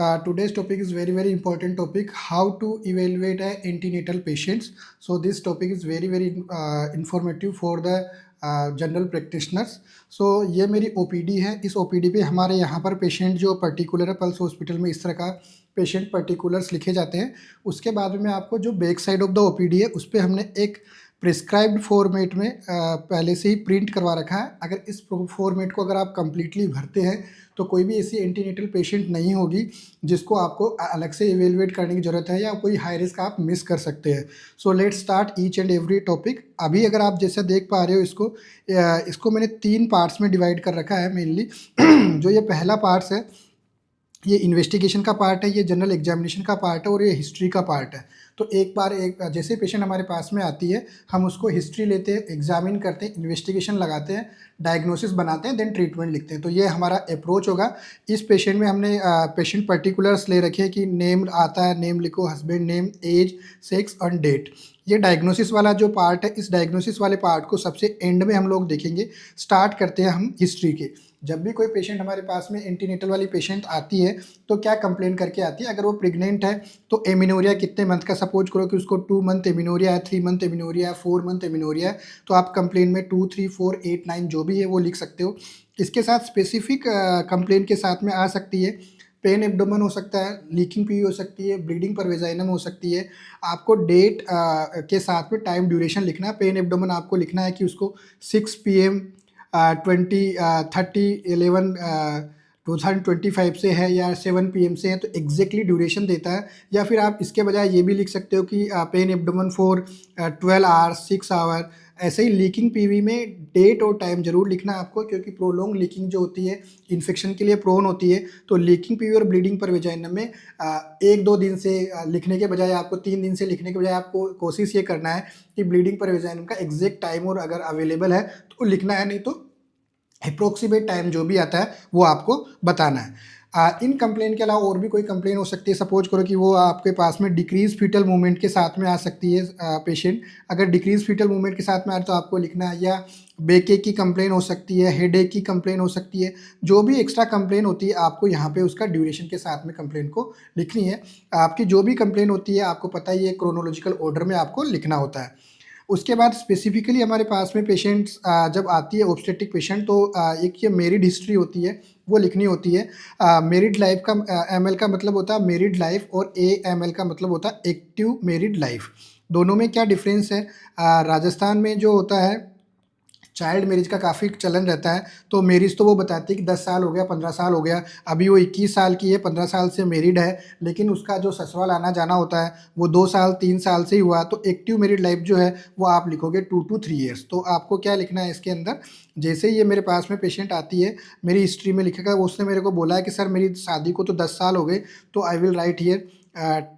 Today's topic is very important topic, how to evaluate a antenatal patients. So this topic is very informative for the general practitioners. So ये मेरी OPD है. इस OPD पे हमारे यहाँ पर patient जो पर्टिकुलर है, पल्स हॉस्पिटल में इस तरह का पेशेंट पर्टिकुलर्स लिखे जाते हैं. उसके बाद में आपको जो back side of the OPD है उस पर हमने एक प्रिस्क्राइब्ड फॉर्मेट में पहले से ही प्रिंट करवा रखा है. अगर इस फॉर्मेट को अगर आप कंप्लीटली भरते हैं तो कोई भी ऐसी एंटीनेटल पेशेंट नहीं होगी जिसको आपको अलग से इवेलुएट करने की ज़रूरत है या कोई हाई रिस्क आप मिस कर सकते हैं. So let's start each and every topic. अभी अगर आप जैसा देख पा रहे हो इसको मैंने 3 पार्ट्स में डिवाइड कर रखा है मेनली. जो ये पहला पार्ट्स है ये इन्वेस्टिगेशन का पार्ट है, ये जनरल एग्जामिनेशन का पार्ट है और ये हिस्ट्री का पार्ट है. तो एक बार जैसे पेशेंट हमारे पास में आती है हम उसको हिस्ट्री लेते हैं, एग्जामिन करते हैं, इन्वेस्टिगेशन लगाते हैं, डायग्नोसिस बनाते हैं, देन ट्रीटमेंट लिखते हैं. तो ये हमारा अप्रोच होगा. इस पेशेंट में हमने पेशेंट पर्टिकुलर्स ले रखे हैं कि नेम आता है, नेम लिखो, हस्बैंड नेम, एज, सेक्स और डेट. ये डायग्नोसिस वाला जो पार्ट है, इस डायग्नोसिस वाले पार्ट को सबसे एंड में हम लोग देखेंगे. स्टार्ट करते हैं हम हिस्ट्री के. जब भी कोई पेशेंट हमारे पास में एंटीनेटल वाली पेशेंट आती है तो क्या कंप्लेन करके आती है. अगर वो प्रेग्नेंट है तो एमिनोरिया कितने मंथ का, सपोज करो कि उसको 2 मंथ एमिनोरिया है, 3 मंथ एमिनोरिया है, 4 मंथ एमिनोरिया है, तो आप कंप्लेन में 2, 3, 4, 8, 9 जो भी है वो लिख सकते हो. इसके साथ स्पेसिफिक कंप्लेन के साथ में आ सकती है पेन एब्डोमेन हो सकता है, लीकिंग पी हो सकती है, ब्लीडिंग पर वेजाइनम हो सकती है. आपको डेट के साथ में टाइम ड्यूरेशन लिखना है. पेन एब्डोमेन आपको लिखना है कि उसको 6 PM 20/30/11 2025 से है या 7 PM से है, तो एग्जैक्टली ड्यूरेशन देता है. या फिर आप इसके बजाय ये भी लिख सकते हो कि pain abdomen for 12 hours, 6 hour. ऐसे ही लीकिंग पीवी में डेट और टाइम जरूर लिखना आपको, क्योंकि प्रोलॉन्ग लीकिंग जो होती है इन्फेक्शन के लिए प्रोन होती है. तो लीकिंग पीवी और ब्लीडिंग पर वेजाइनम में 1-2 दिन से लिखने के बजाय आपको 3 दिन से लिखने के बजाय आपको कोशिश ये करना है कि ब्लीडिंग पर वेजाइनम का एग्जैक्ट टाइम और अगर अवेलेबल है तो लिखना है, नहीं तो अप्रोक्सीमेट टाइम जो भी आता है वो आपको बताना है. इन कंप्लेन के अलावा और भी कोई कंप्लेन हो सकती है. सपोज करो कि वो आपके पास में डिक्रीज फीटल मूवमेंट के साथ में आ सकती है पेशेंट. अगर डिक्रीज फीटल मूवमेंट के साथ में आ रहा तो आपको लिखना है. या बैकएक की कंप्लेन हो सकती है, हेडेक की कंप्लेन हो सकती है. जो भी एक्स्ट्रा कंप्लेन होती है आपको यहाँ पे उसका ड्यूरेशन के साथ में कंप्लेन को लिखनी है. आपकी जो भी कंप्लेन होती है आपको पता ही है, क्रोनोलॉजिकल ऑर्डर में आपको लिखना होता है. उसके बाद स्पेसिफिकली हमारे पास में पेशेंट्स जब आती है ऑब्स्टेट्रिक पेशेंट, तो एक ये मेरिड हिस्ट्री होती है वो लिखनी होती है. मेरिड लाइफ का ML का मतलब होता है मेरिड लाइफ और AML का मतलब होता है एक्टिव मेरिड लाइफ. दोनों में क्या डिफरेंस है. राजस्थान में जो होता है चाइल्ड मैरिज का काफ़ी चलन रहता है. तो मैरिज तो वो बताती है कि 10 साल हो गया, 15 साल हो गया, अभी वो 21 साल की है, 15 साल से मैरिड है, लेकिन उसका जो ससुराल आना जाना होता है वो 2 साल 3 साल से ही हुआ. तो एक्टिव मैरिड लाइफ जो है वो आप लिखोगे 2 to 3 ईयर्स. तो आपको क्या लिखना है इसके अंदर, जैसे ही ये मेरे पास में पेशेंट आती है मेरी हिस्ट्री में लिखेगा, उसने मेरे को बोला है कि सर मेरी शादी को तो 10 साल हो गए, तो I will write here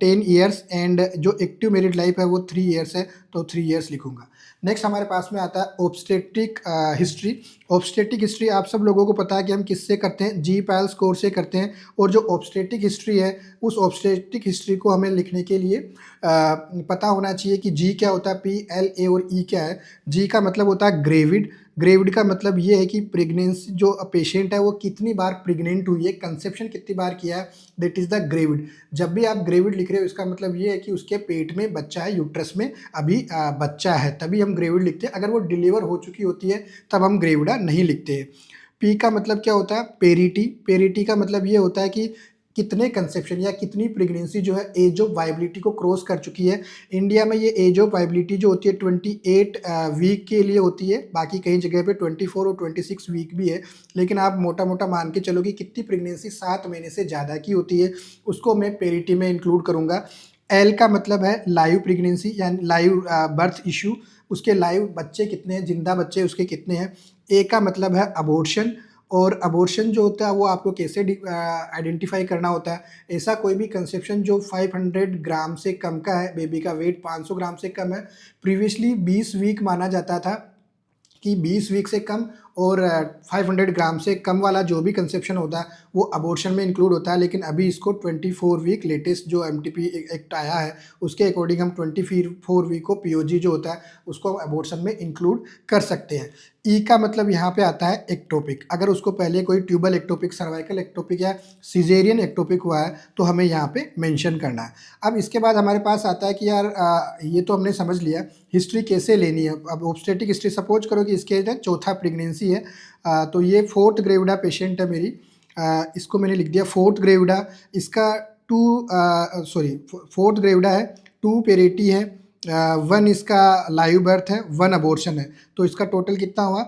10 years and जो एक्टिव मैरिड लाइफ है वो 3 ईयर्स है, तो 3 ईयर्स लिखूंगा. नेक्स्ट हमारे पास में आता है ऑब्स्टेट्रिक हिस्ट्री. ऑब्स्टेट्रिक हिस्ट्री आप सब लोगों को पता है कि हम किससे करते हैं, GPAL स्कोर से करते हैं. और जो ऑब्स्टेट्रिक हिस्ट्री है उस ऑब्स्टेट्रिक हिस्ट्री को हमें लिखने के लिए पता होना चाहिए कि G क्या होता है, PLA और E क्या है. G का मतलब होता है ग्रेविड. ग्रेविड का मतलब ये है कि प्रेगनेंसी जो पेशेंट है वो कितनी बार प्रेग्नेंट हुई है, कंसेप्शन कितनी बार किया है, दैट इज़ द ग्रेविड. जब भी आप ग्रेविड लिख रहे हो इसका मतलब ये है कि उसके पेट में बच्चा है, यूट्रस में अभी बच्चा है, तभी हम ग्रेविड लिखते हैं. अगर वो डिलीवर हो चुकी होती है तब हम ग्रेविडा नहीं लिखते हैं. P का मतलब क्या होता है, पेरिटी. पेरिटी का मतलब ये होता है कि कितने कंसेप्शन या कितनी प्रेगनेंसी जो है एज ऑफ वाइबिलिटी को क्रॉस कर चुकी है. इंडिया में ये एज ऑफ वाइबिलिटी जो होती है 28 वीक के लिए होती है, बाकी कई जगह पे 24 और 26 वीक भी है. लेकिन आप मोटा मोटा मान के चलो कि कितनी प्रेगनेंसी 7 महीने से ज़्यादा की होती है, उसको मैं पेरिटी में इंक्लूड करूँगा. L का मतलब है लाइव प्रेगनेंसी यानी लाइव बर्थ इशू, उसके लाइव बच्चे कितने हैं, जिंदा बच्चे उसके कितने हैं. A का मतलब है अबॉर्शन, और अबॉर्शन जो होता है वो आपको कैसे आइडेंटिफाई करना होता है. ऐसा कोई भी कंसेप्शन जो 500 ग्राम से कम का है, बेबी का वेट 500 ग्राम से कम है, प्रीवियसली 20 वीक माना जाता था कि 20 वीक से कम और 500 ग्राम से कम वाला जो भी कंसेप्शन होता है वो अबॉर्शन में इंक्लूड होता है। लेकिन अभी इसको 24 वीक लेटेस्ट जो एमटीपी एक्ट आया है उसके अकॉर्डिंग हम 24 वीक को पीओजी जो होता है उसको अबॉर्शन में इंक्लूड कर सकते हैं। ई का मतलब यहाँ पे आता है एक्टोपिक। अगर उसको पहले कोई ट्यूबल एक्टोपिक, सर्वाइकल एक्टोपिक या सिजेरियन एक्टोपिक हुआ है तो हमें यहाँ पे मेंशन करना है। अब इसके बाद हमारे पास आता है कि यार ये तो हमने समझ लिया हिस्ट्री कैसे लेनी है। अब ऑब्स्टेटिक हिस्ट्री सपोज करो कि इसके चौथा प्रेगनेंसी है, तो ये 4th ग्रेविडा पेशेंट है मेरी, इसको मैंने लिख दिया 4th ग्रेविडा। इसका 4th ग्रेविडा है, 2 पेरेटी है, 1 इसका लाइव बर्थ है, 1 अबॉर्शन है, तो इसका टोटल कितना हुआ,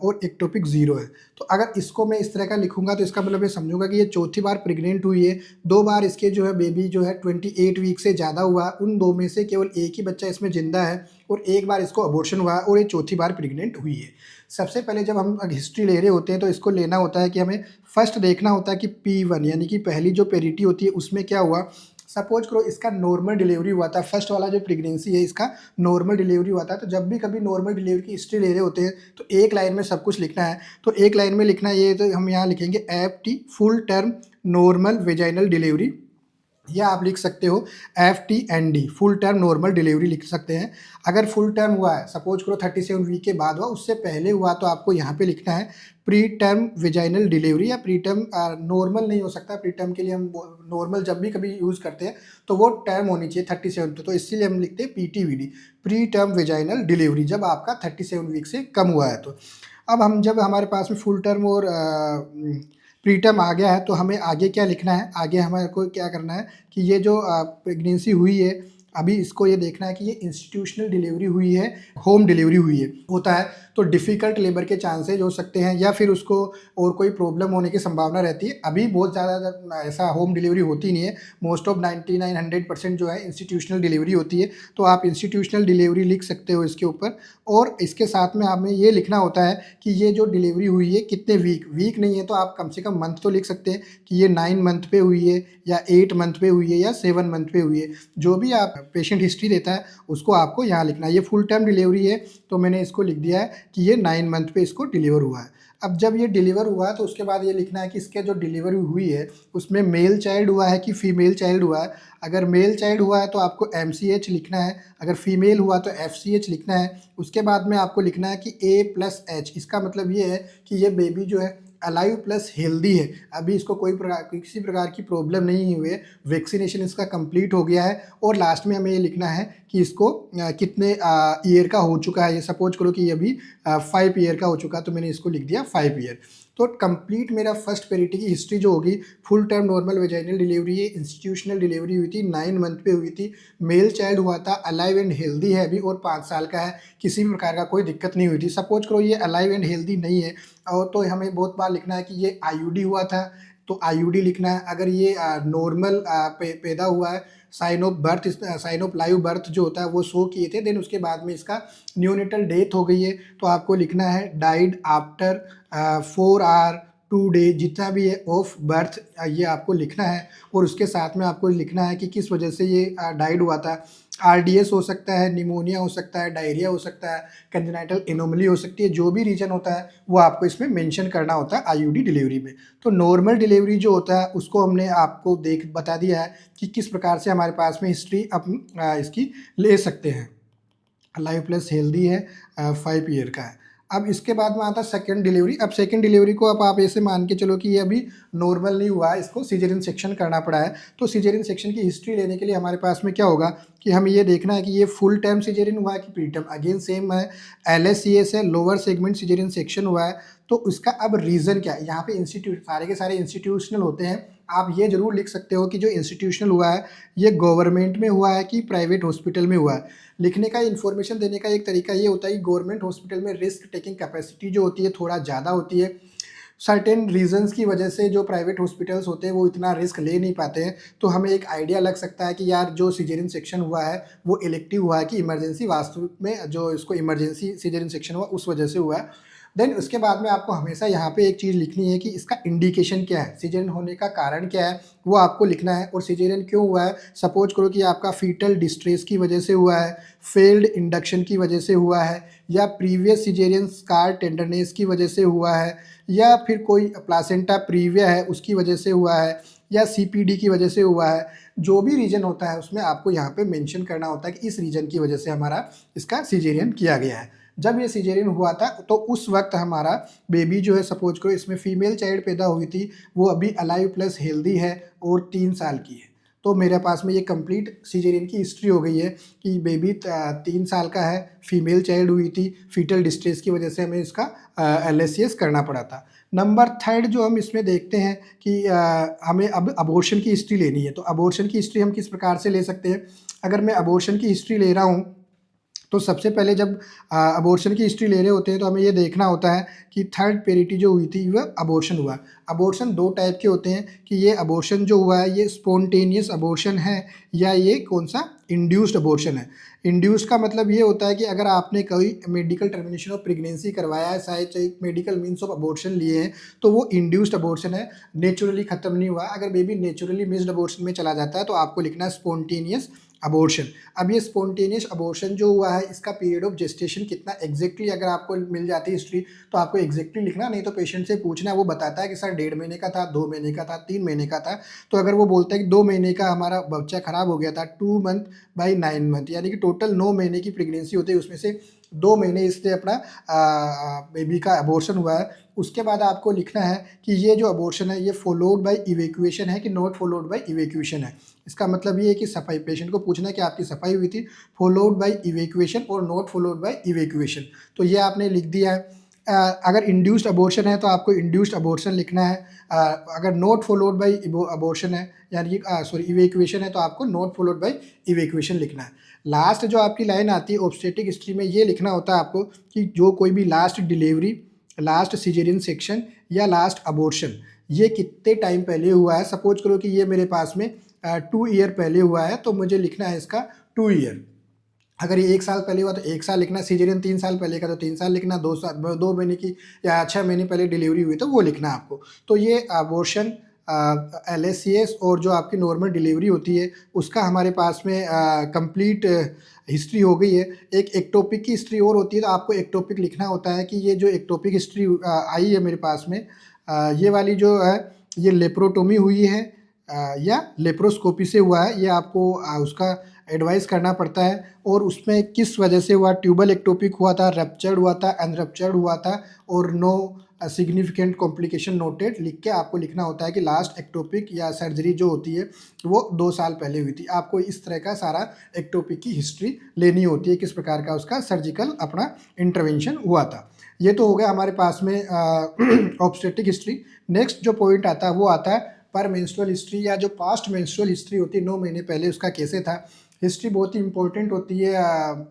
और एक्टोपिक 0 है। तो अगर इसको मैं इस तरह का लिखूंगा तो इसका मतलब ये समझूंगा कि ये चौथी बार प्रेग्नेंट हुई है, 2 बार इसके जो है बेबी जो है 28 वीक से ज़्यादा हुआ, उन 2 में से केवल एक ही बच्चा इसमें जिंदा है और 1 बार इसको अबॉर्शन हुआ और ये चौथी बार प्रेग्नेंट हुई है। सबसे पहले जब हम हिस्ट्री ले रहे होते हैं तो इसको लेना होता है कि हमें फर्स्ट देखना होता है कि P1 यानी कि पहली जो पेरिटी होती है उसमें क्या हुआ। सपोज करो इसका नॉर्मल डिलीवरी हुआ था, फर्स्ट वाला जो प्रेगनेंसी है इसका नॉर्मल डिलीवरी हुआ था। तो जब भी कभी नॉर्मल डिलीवरी की हिस्ट्री ले रहे होते हैं तो एक लाइन में सब कुछ लिखना है। तो एक लाइन में लिखना है ये, तो हम यहाँ लिखेंगे FT full term normal vaginal delivery, या आप लिख सकते हो FTND full term normal delivery लिख सकते हैं। अगर फुल टर्म हुआ है, सपोज करो 37 वीक के बाद हुआ, उससे पहले हुआ, तो आपको यहाँ पे लिखना है प्री टर्म वेजाइनल डिलीवरी, या प्री टर्म नॉर्मल नहीं हो सकता। प्री टर्म के लिए हम नॉर्मल जब भी कभी यूज़ करते हैं तो वो टर्म होनी चाहिए 37 तो इसीलिए हम लिखते हैं PTVD pre term vaginal delivery, जब आपका 37 वीक से कम हुआ है। तो अब हम जब हमारे पास में फुल टर्म और प्रीटर्म आ गया है तो हमें आगे क्या लिखना है, आगे हमारे को क्या करना है कि ये जो प्रेगनेंसी हुई है अभी इसको ये देखना है कि ये इंस्टीट्यूशनल डिलीवरी हुई है, होम डिलीवरी हुई है। होता है तो डिफ़िकल्ट लेबर के चांसेज हो सकते हैं या फिर उसको और कोई प्रॉब्लम होने की संभावना रहती है। अभी बहुत ज़्यादा ऐसा होम डिलीवरी होती नहीं है, मोस्ट ऑफ 99-100% जो है इंस्टीट्यूशनल डिलीवरी होती है। तो आप इंस्टीट्यूशनल डिलीवरी लिख सकते हो इसके ऊपर, और इसके साथ में हमें ये लिखना होता है कि ये जो डिलीवरी हुई है कितने वीक नहीं है तो आप कम से कम मंथ तो लिख सकते हैं कि ये 9 मंथ पे हुई है या 8 मंथ पे हुई है या 7 मंथ पे हुई है। जो भी आप पेशेंट हिस्ट्री देता है उसको आपको यहाँ लिखना है। ये फुल टर्म डिलीवरी है तो मैंने इसको लिख दिया है कि ये 9 मंथ पे इसको डिलीवर हुआ है। अब जब ये डिलीवर हुआ तो उसके बाद ये लिखना है कि इसके जो डिलीवरी हुई है उसमें मेल चाइल्ड हुआ है कि फीमेल चाइल्ड हुआ है। अगर मेल चाइल्ड हुआ है तो आपको MCH लिखना है, अगर फीमेल हुआ तो FCH लिखना है। उसके बाद में आपको लिखना है कि A+H, इसका मतलब ये है कि ये बेबी जो है अलाइव प्लस हेल्दी है, अभी इसको किसी प्रकार की प्रॉब्लम नहीं हुई है, वैक्सीनेशन इसका कंप्लीट हो गया है। और लास्ट में हमें ये लिखना है कि इसको कितने ईयर का हो चुका है। ये सपोज करो कि ये अभी 5 ईयर का हो चुका है तो मैंने इसको लिख दिया 5 ईयर। तो कंप्लीट मेरा फर्स्ट पेरिटी की हिस्ट्री जो होगी, full term normal vaginal delivery है, इंस्टीट्यूशनल डिलीवरी हुई थी, 9 मंथ पे हुई थी, मेल चाइल्ड हुआ था, अलाइव एंड हेल्दी है अभी और 5 साल का है, किसी भी प्रकार का कोई दिक्कत नहीं हुई थी। सपोज करो ये अलाइव एंड हेल्दी नहीं है और तो हमें बहुत बार लिखना है कि ये IUD हुआ था तो IUD लिखना है। अगर ये नॉर्मल पैदा हुआ है, साइन ऑफ लाइव बर्थ जो होता है वो शो किए थे, देन उसके बाद में इसका न्यूनेटल डेथ हो गई है तो आपको लिखना है डाइड आफ्टर 4 आवर 2 डे, जितना भी है ऑफ बर्थ ये आपको लिखना है। और उसके साथ में आपको लिखना है कि किस वजह से ये डाइड हुआ था। RDS हो सकता है, निमोनिया हो सकता है, डायरिया हो सकता है, कंजेनाइटल एनोमली हो सकती है, जो भी रीजन होता है वो आपको इसमें मेंशन करना होता है IUD डिलीवरी में। तो नॉर्मल डिलीवरी जो होता है उसको हमने आपको बता दिया है कि किस प्रकार से हमारे पास में हिस्ट्री इसकी ले सकते हैं। लाइव प्लस हेल्दी है, 5 ईयर का है। अब इसके बाद में आता है सेकंड डिलीवरी। अब सेकंड डिलीवरी को अब आप ऐसे मान के चलो कि ये अभी नॉर्मल नहीं हुआ है, इसको सिजेरियन सेक्शन करना पड़ा है। तो सिजेरियन सेक्शन की हिस्ट्री लेने के लिए हमारे पास में क्या होगा कि हमें ये देखना है कि ये फुल टर्म सिजेरियन हुआ है कि प्री टर्म। अगेन सेम है, LSCS है, लोअर सेगमेंट सिजेरियन सेक्शन हुआ है। तो उसका अब रीज़न क्या है, यहाँ पे सारे के सारे इंस्टीट्यूशनल होते हैं। आप ये जरूर लिख सकते हो कि जो इंस्टीट्यूशनल हुआ है ये गवर्नमेंट में हुआ है कि प्राइवेट हॉस्पिटल में हुआ है। लिखने का इन्फॉर्मेशन देने का एक तरीका ये होता है कि गवर्नमेंट हॉस्पिटल में रिस्क टेकिंग कैपेसिटी जो होती है थोड़ा ज़्यादा होती है। सर्टेन रीजंस की वजह से जो प्राइवेट हॉस्पिटल्स होते हैं वो इतना रिस्क ले नहीं पाते हैं। तो हमें एक आइडिया लग सकता है कि यार जो सिजेरियन सेक्शन हुआ है वो इलेक्टिव हुआ है कि इमरजेंसी, वास्तविक में जो इसको इमरजेंसी सिजेरियन सेक्शन हुआ उस वजह से हुआ है। देन उसके बाद में आपको हमेशा यहाँ पे एक चीज़ लिखनी है कि इसका इंडिकेशन क्या है, सिजेरियन होने का कारण क्या है वो आपको लिखना है, और सिजेरियन क्यों हुआ है। सपोज करो कि आपका फीटल डिस्ट्रेस की वजह से हुआ है, फेल्ड इंडक्शन की वजह से हुआ है, या प्रीवियस सिजेरियन स्कार टेंडरनेस की वजह से हुआ है, या फिर कोई प्लासेंटा प्रीविया है उसकी वजह से हुआ है, या सीपीडी की वजह से हुआ है। जो भी रीजन होता है उसमें आपको यहाँ पे मेंशन करना होता है कि इस रीजन की वजह से हमारा इसका सिजेरियन किया गया है। जब ये सिजेरियन हुआ था तो उस वक्त हमारा बेबी जो है, सपोज करो इसमें फीमेल चाइल्ड पैदा हुई थी, वो अभी अलाइव प्लस हेल्दी है और 3 साल की है। तो मेरे पास में ये कंप्लीट सिजेरियन की हिस्ट्री हो गई है कि बेबी 3 साल का है, फीमेल चाइल्ड हुई थी, फीटल डिस्ट्रेस की वजह से हमें इसका LSCS करना पड़ा था। नंबर थर्ड जो हम इसमें देखते हैं कि हमें अब अबॉर्शन की हिस्ट्री लेनी है। तो अबॉर्शन की हिस्ट्री हम किस प्रकार से ले सकते हैं। अगर मैं अबॉर्शन की हिस्ट्री ले रहा हूँ तो सबसे पहले जब अबॉर्शन की हिस्ट्री ले रहे होते हैं तो हमें ये देखना होता है कि थर्ड पेरिटी जो हुई थी वह अबॉर्शन हुआ। अबॉर्शन दो टाइप के होते हैं कि ये अबॉर्शन जो हुआ है ये स्पॉन्टेनियस अबॉर्शन है या ये कौन सा इंड्यूस्ड अबॉर्शन है। इंड्यूस्ड का मतलब ये होता है कि अगर आपने कोई मेडिकल टर्मिनेशन ऑफ प्रेगनेंसी करवाया है, चाहे मेडिकल मीन्स ऑफ अबॉर्शन लिए हैं, तो वो इंड्यूस्ड अबॉर्शन है, नेचुरली ख़त्म नहीं हुआ। अगर बेबी नेचुरली मिस्ड अबॉर्शन में चला जाता है तो आपको लिखना है स्पॉन्टेनियस अबॉर्शन। अब ये स्पॉन्टेनियस अबॉर्शन जो हुआ है इसका पीरियड ऑफ जेस्टेशन कितना एग्जैक्टली अगर आपको मिल जाती है हिस्ट्री तो आपको एग्जैक्टली लिखना, नहीं तो पेशेंट से पूछना, वो बताता है कि सर 1.5 महीने का था, 2 महीने का था, 3 महीने का था। तो अगर वो बोलता है कि 2 महीने का हमारा बच्चा खराब हो गया था, 2 मंथ/9 मंथ, यानी कि टोटल 9 महीने की प्रेगनेंसी होती है, उसमें से 2 महीने इससे अपना बेबी का अबॉर्शन हुआ है। उसके बाद आपको लिखना है कि ये जो अबॉर्शन है ये फॉलोड बाय इवैक्यूएशन है कि नॉट फॉलोड बाय इवैक्यूएशन है। इसका मतलब ये है कि सफाई, पेशेंट को पूछना है कि आपकी सफाई हुई थी, फॉलोड बाय इवैक्यूएशन और नॉट फॉलोड बाय इवैक्यूएशन। तो ये आपने लिख दिया है। अगर इंड्यूस्ड अबॉर्शन है तो आपको इंड्यूस्ड अबॉर्शन लिखना है। अगर नॉट फॉलोड बाय अबॉर्शन है यानी कि सॉरी इवैक्यूएशन है तो आपको नॉट फॉलोड बाय इवैक्यूएशन लिखना है। लास्ट जो आपकी लाइन आती है ऑब्स्टेट्रिक हिस्ट्री में, ये लिखना होता है आपको कि जो कोई भी last delivery, last caesarean section या लास्ट अबॉर्शन ये कितने टाइम पहले हुआ है। सपोज करो कि ये मेरे पास में 2 ईयर पहले हुआ है तो मुझे लिखना है इसका 2 ईयर। अगर ये 1 साल पहले हुआ तो 1 साल लिखना, सिजेरियन 3 साल पहले का तो 3 साल लिखना, 2 साल 2 महीने की या 6 महीने पहले डिलीवरी हुई तो वो लिखना आपको। तो ये अबॉर्शन, LSCS और जो आपकी नॉर्मल डिलीवरी होती है उसका हमारे पास में कंप्लीट हिस्ट्री हो गई है। एक एक्टोपिक की हिस्ट्री और होती है तो आपको एक्टोपिक लिखना होता है कि ये जो एक्टोपिक हिस्ट्री आई है मेरे पास में, ये वाली जो है ये लेप्रोटोमी हुई है या लेप्रोस्कोपी से हुआ है, ये आपको उसका एडवाइस करना पड़ता है। और उसमें किस वजह से हुआ, ट्यूबल एक्टोपिक हुआ था, रप्चर्ड हुआ था, अनरप्चर्ड हुआ था, और नो सिग्निफिकेंट कॉम्प्लिकेशन नोटेड लिख के आपको लिखना होता है कि लास्ट एक्टोपिक या सर्जरी जो होती है वो 2 साल पहले हुई थी। आपको इस तरह का सारा एक्टोपिक की हिस्ट्री लेनी होती है, किस प्रकार का उसका सर्जिकल अपना इंटरवेंशन हुआ था। ये तो हो गया हमारे पास में ऑब्स्टेट्रिक हिस्ट्री। नेक्स्ट जो पॉइंट आता है वो आता है पर मेंस्ट्रुअल हिस्ट्री या जो पास्ट मेंस्ट्रुअल हिस्ट्री होती है 9 महीने पहले उसका कैसे था। हिस्ट्री बहुत ही इंपॉर्टेंट होती है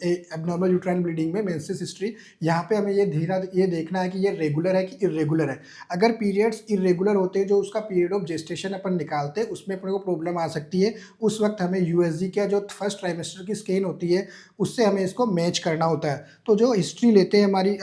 एबनॉर्मल यूट्राइन ब्लीडिंग में, मेंसेस हिस्ट्री। यहाँ पे हमें ये देखना है कि ये रेगुलर है कि इरेगुलर है। अगर पीरियड्स इरेगुलर होते हैं, जो उसका पीरियड ऑफ जेस्टेशन अपन निकालते हैं उसमें अपने को प्रॉब्लम आ सकती है। उस वक्त हमें USG का जो फर्स्ट ट्राइमेस्टर की स्कैन होती है उससे हमें इसको मैच करना होता है। तो जो हिस्ट्री लेते हैं हमारी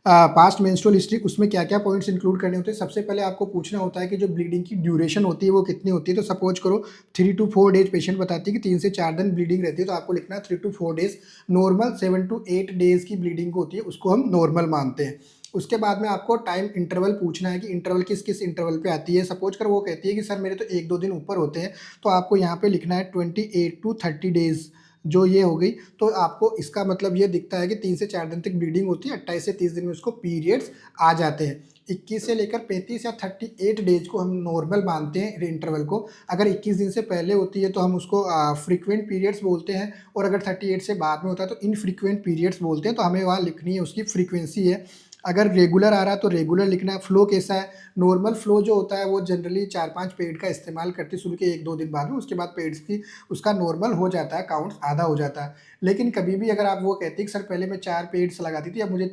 पास्ट मेंस्ट्रुअल हिस्ट्री, उसमें क्या क्या पॉइंट्स इंक्लूड करने होते हैं। सबसे पहले आपको पूछना होता है कि जो ब्लीडिंग की ड्यूरेशन होती है वो कितनी होती है। तो सपोज करो 3 to 4 डेज पेशेंट बताती है कि 3 से 4 दिन ब्लीडिंग रहती है, तो आपको लिखना है 3 to 4 days. Normal 7 to 8 days की ब्लीडिंग होती है उसको हम नॉर्मल मानते हैं। उसके बाद में आपको टाइम इंटरवल पूछना है कि इंटरवल किस किस इंटरवल पे आती है। सपोज कर वो कहती है कि सर मेरे तो 1-2 दिन ऊपर होते हैं, तो आपको यहाँ पे लिखना है 28 to 30 डेज। जो ये हो गई तो आपको इसका मतलब ये दिखता है कि 3 से 4 दिन तक ब्लीडिंग होती है, 28 से 30 दिन में उसको पीरियड्स आ जाते हैं। 21 से लेकर 35 या 38 डेज को हम नॉर्मल मानते हैं इंटरवल को। अगर 21 दिन से पहले होती है तो हम उसको फ्रीक्वेंट पीरियड्स बोलते हैं, और अगर 38 से बाद में होता है तो इनफ्रीक्वेंट पीरियड्स बोलते हैं। तो हमें वहाँ लिखनी है उसकी फ्रीक्वेंसी है। अगर रेगुलर आ रहा है तो रेगुलर लिखना है। फ्लो कैसा है, नॉर्मल फ्लो जो होता है वो जनरली 4-5 पेड का इस्तेमाल करते हैं शुरू के 1-2 दिन बाद में, उसके बाद पेड्स की उसका नॉर्मल हो जाता है, काउंट आधा हो जाता है। लेकिन कभी भी अगर आप वो कहते हैं कि सर पहले मैं 4 पेड्स लगाती थी, अब मुझे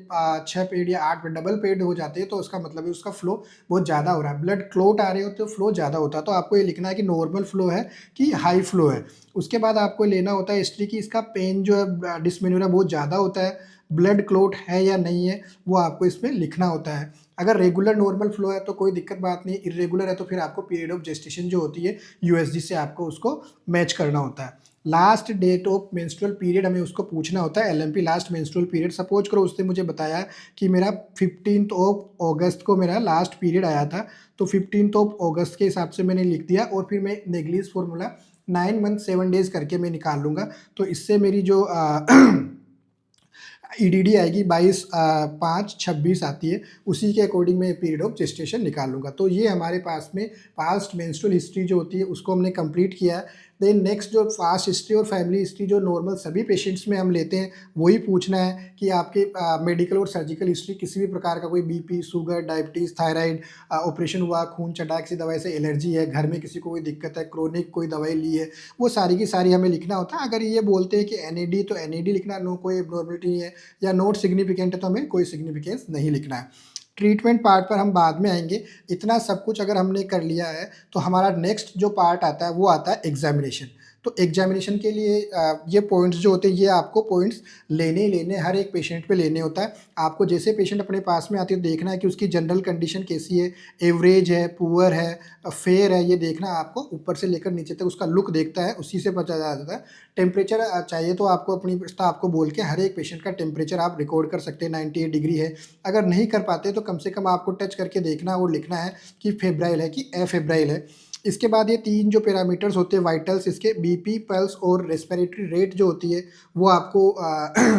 6 पेड या 8 डबल पेड हो जाते हैं, तो उसका मतलब है उसका फ्लो बहुत ज़्यादा हो रहा है, ब्लड क्लोट आ रहे हो तो फ्लो ज़्यादा होता है। तो आपको ये लिखना है कि नॉर्मल फ्लो है कि हाई फ्लो है। उसके बाद आपको लेना होता है हिस्ट्री की, इसका पेन जो है डिस्मेनोरिया बहुत ज़्यादा होता है, ब्लड क्लॉट है या नहीं है, वो आपको इसमें लिखना होता है। अगर रेगुलर नॉर्मल फ्लो है तो कोई दिक्कत बात नहीं, इरेगुलर है तो फिर आपको पीरियड ऑफ जेस्टेशन जो होती है यूएसजी से आपको उसको मैच करना होता है। Last date of menstrual period हमें उसको पूछना होता है, LMP last menstrual period. Suppose करो उसने मुझे बताया कि मेरा 15 अगस्त को मेरा लास्ट पीरियड आया था, तो 15 अगस्त के हिसाब से मैंने लिख दिया और फिर मैं नेग्लिज फॉर्मूला 9 मंथ 7 डेज करके मैं निकाल लूँगा। तो इससे मेरी जो ईडीडी आएगी 22/5/26 आती है, उसी के अकॉर्डिंग मैं पीरियड ऑफ जेस्टेशन निकाल लूँगा। तो ये हमारे पास में पास्ट मेंस्ट्रुअल हिस्ट्री जो होती है उसको हमने कंप्लीट किया है। देन नेक्स्ट जो फास्ट हिस्ट्री और फैमिली हिस्ट्री जो नॉर्मल सभी पेशेंट्स में हम लेते हैं, वही पूछना है कि आपके मेडिकल और सर्जिकल हिस्ट्री किसी भी प्रकार का कोई BP, sugar, diabetes, thyroid, operation हुआ, खून चढ़ा, किसी दवाई से एलर्जी है, घर में किसी को कोई दिक्कत है, क्रोनिक कोई दवाई ली है, वो सारी की सारी हमें लिखना होता है। अगर ये बोलते हैं कि एनएडी तो एनएडी लिखना, नो कोई एब्नॉर्मलिटी नहीं है या नोट सिग्निफिकेंट है तो हमें कोई सिग्निफिकेंस नहीं लिखना है। ट्रीटमेंट पार्ट पर हम बाद में आएंगे। इतना सब कुछ अगर हमने कर लिया है तो हमारा नेक्स्ट जो पार्ट आता है वो आता है एग्जामिनेशन। तो एग्जामिनेशन के लिए ये पॉइंट्स जो होते हैं, ये आपको पॉइंट्स लेने हर एक पेशेंट पे लेने होता है। आपको जैसे पेशेंट अपने पास में आती है देखना है कि उसकी जनरल कंडीशन कैसी है, एवरेज है, पुअर है, फेयर है, ये देखना है आपको। ऊपर से लेकर नीचे तक उसका लुक देखता है, उसी से पता जाता है। टेम्परेचर चाहिए तो आपको अपनी स्टाफ को बोल के हर एक पेशेंट का टेम्परेचर आप रिकॉर्ड कर सकते हैं, 98 डिग्री है। अगर नहीं कर पाते तो कम से कम आपको टच करके देखना और लिखना है कि फेब्राइल है कि एफेब्राइल है। इसके बाद ये 3 जो पैरामीटर्स होते हैं वाइटल्स, इसके बीपी, पल्स और रेस्पिरेटरी रेट जो होती है वो आपको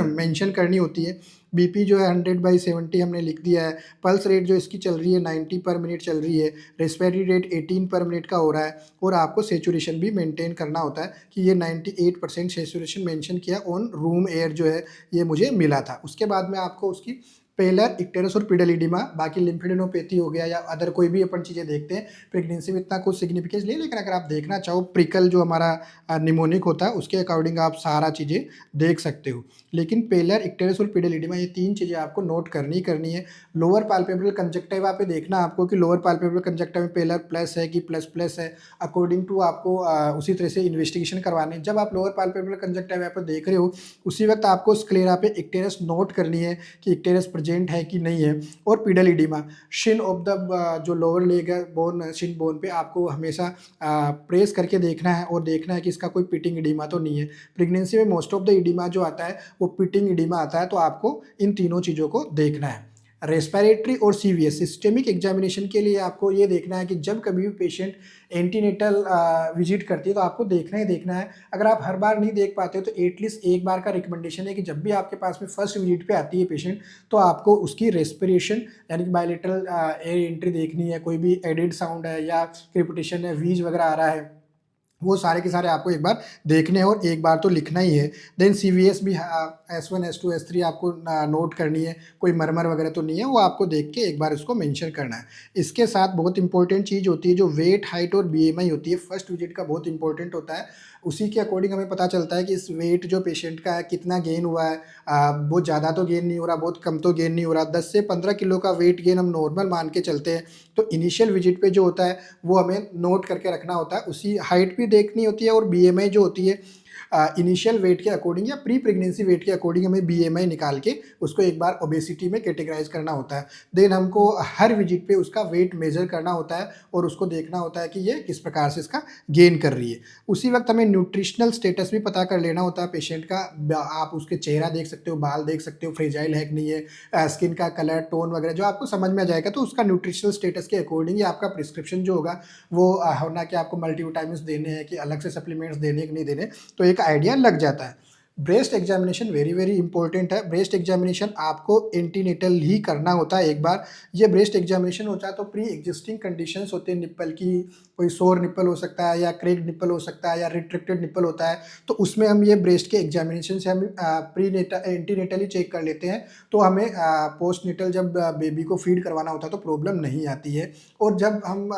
मेंशन करनी होती है। बीपी जो है 100/70 हमने लिख दिया है। पल्स रेट जो इसकी चल रही है 90 पर मिनट चल रही है। रेस्पिरेटरी रेट 18 पर मिनट का हो रहा है। और आपको सेचुरेशन भी मेंटेन करना होता है कि ये 98% सेचुरेशन मेंशन किया ऑन रूम एयर जो है ये मुझे मिला था। उसके बाद में आपको उसकी पेलर, इक्टेरस और पिडलिडिमा, बाकी लिम्फेडेनोपैथी हो गया या अदर कोई भी अपन चीज़ें देखते हैं। प्रेगनेंसी में इतना कुछ सिग्निफिकेंस नहीं, लेकिन अगर आप देखना चाहो प्रिकल जो हमारा निमोनिक होता है उसके अकॉर्डिंग आप सारा चीज़ें देख सकते हो। लेकिन पेलर, इक्टेरस और पिडलिडिमा ये 3 चीज़ें आपको नोट करनी है। लोअर पाल्पेब्रल कंजक्टिवा पे देखना आपको कि लोअर पाल्पेब्रल कंजक्टिवा में पेलर प्लस है कि प्लस प्लस है। अकॉर्डिंग टू आपको उसी तरह से इन्वेस्टिगेशन करवानी है। जब आप लोअर पाल्पेब्रल कंजक्टिवा पर देख रहे हो उसी वक्त आपको स्क्लेरा पे इक्टेरस नोट करनी है कि इक्टेरस प्रेजेंट है कि नहीं है। और पिडलिडिमा, शिन ऑफ द जो लोअर लेग है बोन, शिन बोन पे आपको हमेशा प्रेस करके देखना है और देखना है कि इसका कोई पिटिंग इडीमा तो नहीं है। प्रेगनेंसी में मोस्ट ऑफ द इडीमा जो आता है वो पिटिंग इडीमा आता है, तो आपको इन तीनों चीज़ों को देखना है। रेस्पिरेटरी और सीवीएस सिस्टेमिक एग्जामिनेशन के लिए आपको ये देखना है कि जब कभी भी पेशेंट एंटीनेटल विजिट करती है तो आपको देखना ही देखना है। अगर आप हर बार नहीं देख पाते हो तो एटलीस्ट एक बार का रिकमेंडेशन है कि जब भी आपके पास में फर्स्ट विजिट पे आती है पेशेंट तो आपको उसकी रेस्पिरेशन यानी कि बायलेटरल एयर एंट्री देखनी है। कोई भी एडिड साउंड है या क्रिपिटेशन है, वीज वगैरह आ रहा है, वो सारे के सारे आपको एक बार देखने हैं और एक बार तो लिखना ही है। देन सीवीएस भी S1 S2 S3 आपको नोट करनी है, कोई मरमर वगैरह तो नहीं है, वो आपको देख के एक बार इसको मेंशन करना है। इसके साथ बहुत इंपॉर्टेंट चीज़ होती है जो वेट, हाइट और बीएमआई होती है, फर्स्ट विजिट का बहुत इंपॉर्टेंट होता है। उसी के अकॉर्डिंग हमें पता चलता है कि इस वेट जो पेशेंट का है कितना गेन हुआ है। बहुत ज़्यादा तो गेन नहीं हो रहा, बहुत कम तो गेन नहीं हो रहा। 10 से 15 किलो का वेट गेन हम नॉर्मल मान के चलते हैं। तो इनिशियल विजिट पे जो होता है वो हमें नोट करके रखना होता है। उसी हाइट भी देखनी होती है और बीएमआई जो होती है इनिशियल वेट के अकॉर्डिंग या प्री प्रेगनेंसी वेट के अकॉर्डिंग हमें बीएमआई निकाल के उसको एक बार ओबेसिटी में कैटेगराइज करना होता है। देन हमको हर विजिट पे उसका वेट मेजर करना होता है और उसको देखना होता है कि ये किस प्रकार से इसका गेन कर रही है। उसी वक्त हमें न्यूट्रिशनल स्टेटस भी पता कर लेना होता है पेशेंट का। आप उसके चेहरा देख सकते हो, बाल देख सकते हो, फ्रेजाइल है कि नहीं है, स्किन का कलर, टोन वगैरह जो आपको समझ में आ जाएगा। तो उसका न्यूट्रिशनल स्टेटस के अकॉर्डिंग ही आपका प्रिस्क्रिप्शन जो होगा वो होना कि आपको मल्टीविटामिन्स देने हैं कि अलग से सप्लीमेंट्स देने कि नहीं देने, तो एक आइडिया लग जाता है। Breast examination very very important है। ब्रेस्ट एग्जामिनेशन आपको एंटीनेटल ही करना होता है एक बार। ये ब्रेस्ट एग्जामिनेशन होता है तो प्री एग्जिस्टिंग कंडीशंस होते हैं निप्पल की, कोई सोर निप्पल हो सकता है या क्रेक्ड निप्पल हो सकता है या रिट्रैक्टेड निप्पल होता है। तो उसमें हम ये ब्रेस्ट के एग्जामिनेशन से हम प्री एंटीनेटली चेक कर लेते हैं। तो हमें पोस्ट नेटल जब बेबी को फीड करवाना होता है तो प्रॉब्लम नहीं आती है। और जब हम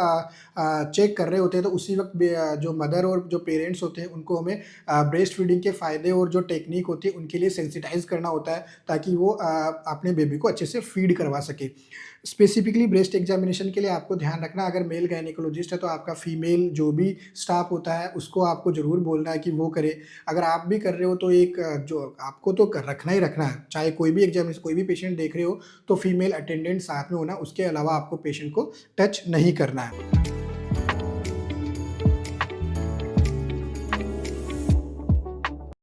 चेक कर रहे होते हैं तो उसी वक्त जो मदर और जो पेरेंट्स होते हैं उनको हमें ब्रेस्ट फीडिंग के फ़ायदे और जो टेक्निक होती है उनके लिए सेंसिटाइज करना होता है ताकि वो अपने बेबी को अच्छे से फीड करवा सके। स्पेसिफिकली ब्रेस्ट एग्जामिनेशन के लिए आपको ध्यान रखना, अगर मेल गायनेकोलॉजिस्ट है तो आपका फीमेल जो भी स्टाफ होता है उसको आपको ज़रूर बोलना है कि वो करे। अगर आप भी कर रहे हो तो एक जो आपको तो रखना ही रखना है, चाहे कोई भी एग्जामिनेशन कोई भी पेशेंट देख रहे हो तो फीमेल अटेंडेंट साथ में होना, उसके अलावा आपको पेशेंट को टच नहीं करना है।